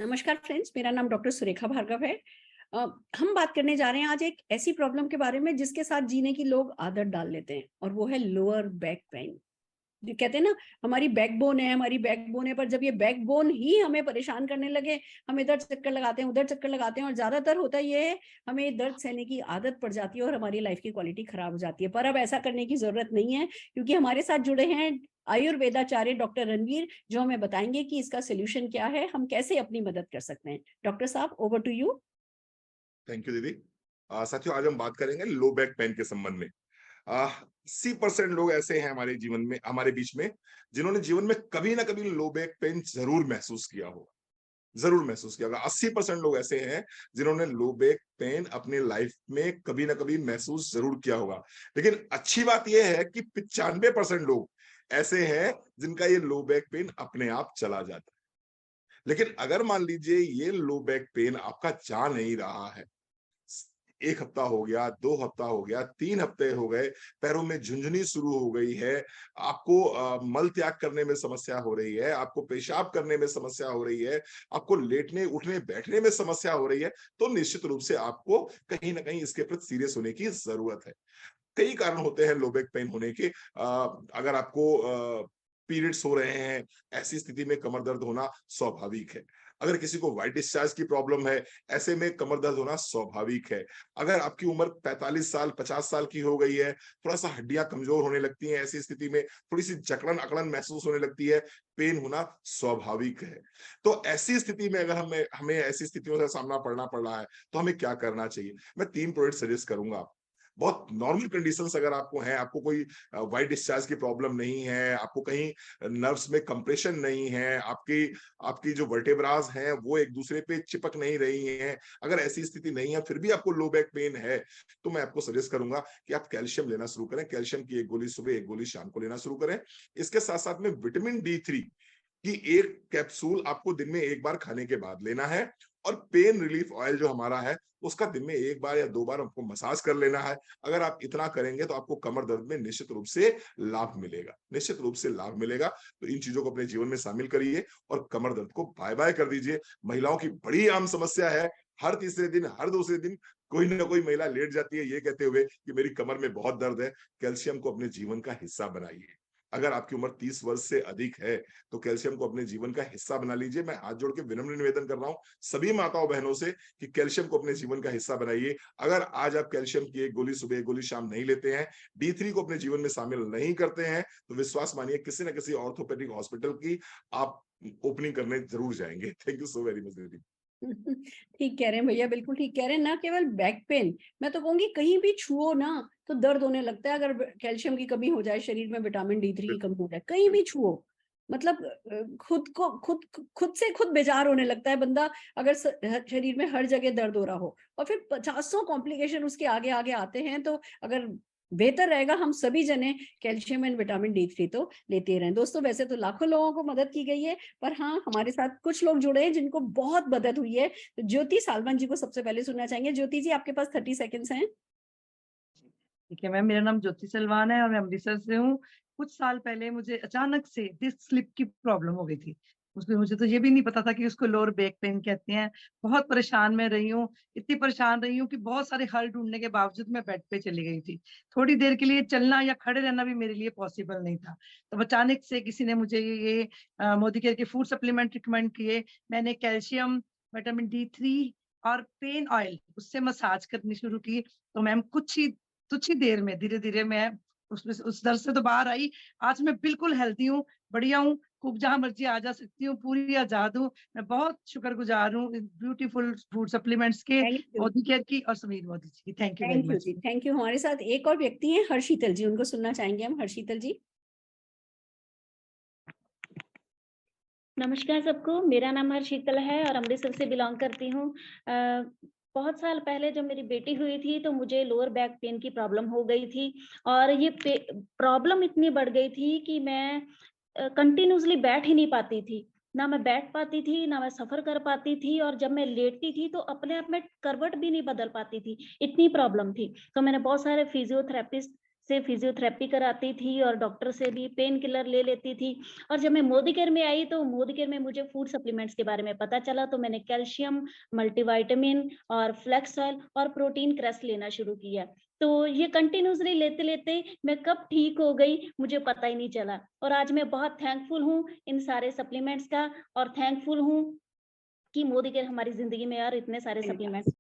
नमस्कार फ्रेंड्स, मेरा नाम डॉक्टर सुरेखा भार्गव है। हम बात करने जा रहे हैं आज एक ऐसी प्रॉब्लम के बारे में जिसके साथ जीने की लोग आदत डाल लेते हैं और वो है लोअर बैक पेन। जो कहते हैं ना, हमारी बैकबोन है, हमारी बैकबोन है, पर जब ये बैकबोन ही हमें परेशान करने लगे, हम इधर चक्कर लगाते हैं, उधर चक्कर लगाते हैं और ज्यादातर होता ये है, हमें दर्द सहने की आदत पड़ जाती है और हमारी लाइफ की क्वालिटी खराब हो जाती है। पर अब ऐसा करने की जरूरत नहीं है, क्योंकि हमारे साथ जुड़े हैं आयुर्वेदाचार्य डॉक्टर रणवीर, जो हमें बताएंगे कि इसका सोल्यूशन क्या है, हम कैसे अपनी मदद कर सकते हैं। डॉक्टर साहब, over to you. Thank you दीदी। साथियों, आज हम बात करेंगे लो बैक पेन के संबंध में। 80% लोग ऐसे हैं हमारे जीवन में, हमारे बीच में, जिन्होंने जीवन में कभी ना कभी लो बैक पेन जरूर महसूस किया होगा। जरूर महसूस किया होगा। 80% लोग ऐसे हैं जिन्होंने लो बैक पेन अपने लाइफ में कभी ना कभी महसूस जरूर किया होगा। लेकिन अच्छी बात यह है कि 95% लोग ऐसे हैं जिनका ये लो बैक पेन अपने आप चला जाता है। लेकिन अगर मान लीजिए ये लो बैक पेन आपका जा नहीं रहा है, 1 हफ्ता हो गया, 2 हफ्ता हो गया, 3 हफ्ते हो गए, पैरों में झुंझुनी शुरू हो गई है, आपको मल त्याग करने में समस्या हो रही है, आपको पेशाब करने में समस्या हो रही है, आपको लेटने उठने बैठने में समस्या हो रही है, तो निश्चित रूप से आपको कहीं ना कहीं इसके प्रति सीरियस होने की जरूरत है। कई कारण होते हैं लो बैक पेन होने के। अगर आपको पीरियड्स हो रहे हैं, ऐसी स्थिति में कमर दर्द होना स्वाभाविक है। अगर किसी को व्हाइट डिस्चार्ज की प्रॉब्लम है, ऐसे में कमर दर्द होना स्वाभाविक है। अगर आपकी उम्र 45 साल 50 साल की हो गई है, थोड़ा सा हड्डियां कमजोर होने लगती हैं, ऐसी स्थिति में थोड़ी सी जकड़न अकड़न महसूस होने लगती है, पेन होना स्वाभाविक है। तो ऐसी स्थिति में अगर हमें हमें ऐसी स्थितियों से सामना पड़ना पड़ रहा है, तो हमें क्या करना चाहिए? मैं 3 प्रोडक्ट सजेस्ट करूंगा। बहुत नॉर्मल कंडीशंस अगर आपको हैं, आपको कोई व्हाइट डिस्चार्ज की प्रॉब्लम नहीं है, आपको कहीं नर्व्स में कंप्रेशन नहीं है, आपकी आपकी जो वर्टेब्रास हैं वो एक दूसरे पे चिपक नहीं रही हैं, अगर ऐसी स्थिति नहीं है फिर भी आपको लो बैक पेन है, तो मैं आपको सजेस्ट करूंगा कि आप कैल्शियम लेना शुरू करें। कैल्शियम की 1 गोली सुबह, 1 गोली शाम को लेना शुरू करें। इसके साथ साथ में विटामिन D3 कि 1 कैप्सूल आपको दिन में 1 बार खाने के बाद लेना है। और पेन रिलीफ ऑयल जो हमारा है, उसका दिन में 1 बार या 2 बार आपको मसाज कर लेना है। अगर आप इतना करेंगे तो आपको कमर दर्द में निश्चित रूप से लाभ मिलेगा, निश्चित रूप से लाभ मिलेगा। तो इन चीजों को अपने जीवन में शामिल करिए और कमर दर्द को बाय बाय कर दीजिए। महिलाओं की बड़ी आम समस्या है, हर तीसरे दिन, हर दूसरे दिन कोई ना कोई महिला लेट जाती है ये कहते हुए कि मेरी कमर में बहुत दर्द है। कैल्शियम को अपने जीवन का हिस्सा बनाइए। अगर आपकी उम्र 30 वर्ष से अधिक है, तो कैल्शियम को अपने जीवन का हिस्सा बना लीजिए। मैं हाथ जोड़ के विनम्र निवेदन कर रहा हूं सभी माताओं बहनों से कि कैल्शियम को अपने जीवन का हिस्सा बनाइए। अगर आज आप कैल्शियम की 1 गोली सुबह, 1 गोली शाम नहीं लेते हैं, D3 को अपने जीवन में शामिल नहीं करते हैं, तो विश्वास मानिए किसी न किसी ऑर्थोपेडिक हॉस्पिटल की आप ओपनिंग करने जरूर जाएंगे। Thank you so very much दीदी। ठीक कह रहे हैं भैया, बिल्कुल ठीक कह रहे हैं। ना केवल बैक पेन, मैं तो कहूंगी कहीं भी छुओ ना तो दर्द होने लगता है। अगर कैल्शियम की कमी हो जाए, शरीर में विटामिन D3 की कमी हो जाए, कहीं भी छुओ, मतलब खुद को खुद से खुद बेजार होने लगता है बंदा। अगर शरीर में हर जगह दर्द हो रहा हो और फिर 50 कॉम्प्लिकेशन उसके आगे आगे आते हैं, तो अगर बेहतर रहेगा हम सभी जने कैल्शियम एंड विटामिन D3 तो लेते रहें। दोस्तों, वैसे तो लाखों लोगों को मदद की गई है, पर हाँ, हमारे साथ कुछ लोग जुड़े हैं जिनको बहुत मदद हुई है। तो ज्योति सालवन जी को सबसे पहले सुनना चाहेंगे। ज्योति जी, आपके पास 30 सेकेंड्स हैं। ठीक है मैम, मेरा नाम ज्योति सलवान है और मैं अमृतसर से हूँ। कुछ साल पहले मुझे अचानक से डिस्क स्लिप की प्रॉब्लम हो गई थी। उसमें मुझे तो ये भी नहीं पता था कि उसको लोअर बैक पेन कहते हैं। बहुत परेशान मैं रही हूँ, इतनी परेशान रही हूँ कि बहुत सारे हल ढूंढने के बावजूद मैं बेड पे चली गई थी। थोड़ी देर के लिए चलना या खड़े रहना भी मेरे लिए पॉसिबल नहीं था। तो अचानक से किसी ने मुझे ये मोदी केयर के फूड सप्लीमेंट रिकमेंड किए। मैंने कैल्शियम, विटामिन D3 और पेन ऑयल उससे मसाज करनी शुरू की। तो मैम कुछ ही देर में धीरे धीरे मैं उसमें उस दर्द से तो बाहर आई। आज मैं बिल्कुल हेल्दी हूँ, बढ़िया हूँ, खूब जहां मर्जी आ जा सकती हूँ, पूरी आजाद हूँ। मैं बहुत शुक्रगुजार हूँ ब्यूटीफुल फूड सप्लीमेंट्स के, थैंक यू। मोदी केयर की और समीर मोदी जी की। Thank you very thank you much. जी, थैंक यू। हमारे साथ एक और व्यक्ति हैं, हर्षीतल जी, उनको सुनना चाहेंगे हम। हर्षीतल जी। नमस्कार सबको, मेरा नाम हर्षीतल है और अमृतसर से बिलोंग करती हूँ। बहुत साल पहले जब मेरी बेटी हुई थी तो मुझे लोअर बैक पेन की प्रॉब्लम हो गई थी और ये प्रॉब्लम इतनी बढ़ गई थी कि मैं कंटिन्यूअसली बैठ ही नहीं पाती थी। ना मैं बैठ पाती थी, ना मैं सफ़र कर पाती थी और जब मैं लेटती थी तो अपने आप में करवट भी नहीं बदल पाती थी, इतनी प्रॉब्लम थी। तो मैंने बहुत सारे फिजियोथेरेपिस्ट से फिजियोथेरेपी कराती थी और डॉक्टर से भी पेन किलर ले लेती थी। और जब मैं मोदी केयर में आई तो मोदी केयर में मुझे फूड सप्लीमेंट्स के बारे में पता चला, तो मैंने कैल्शियम, मल्टीविटामिन और फ्लैक्स ऑयल और प्रोटीन क्रस्ट लेना शुरू किया। तो ये कंटिन्यूअसली लेते-लेते मैं कब ठीक हो गई मुझे पता ही नहीं चला। और आज मैं बहुत थैंकफुल हूँ इन सारे सप्लीमेंट्स का, और थैंकफुल हूँ कि मोदी केयर हमारी ज़िंदगी में और इतने सारे Thank you. सप्लीमेंट्स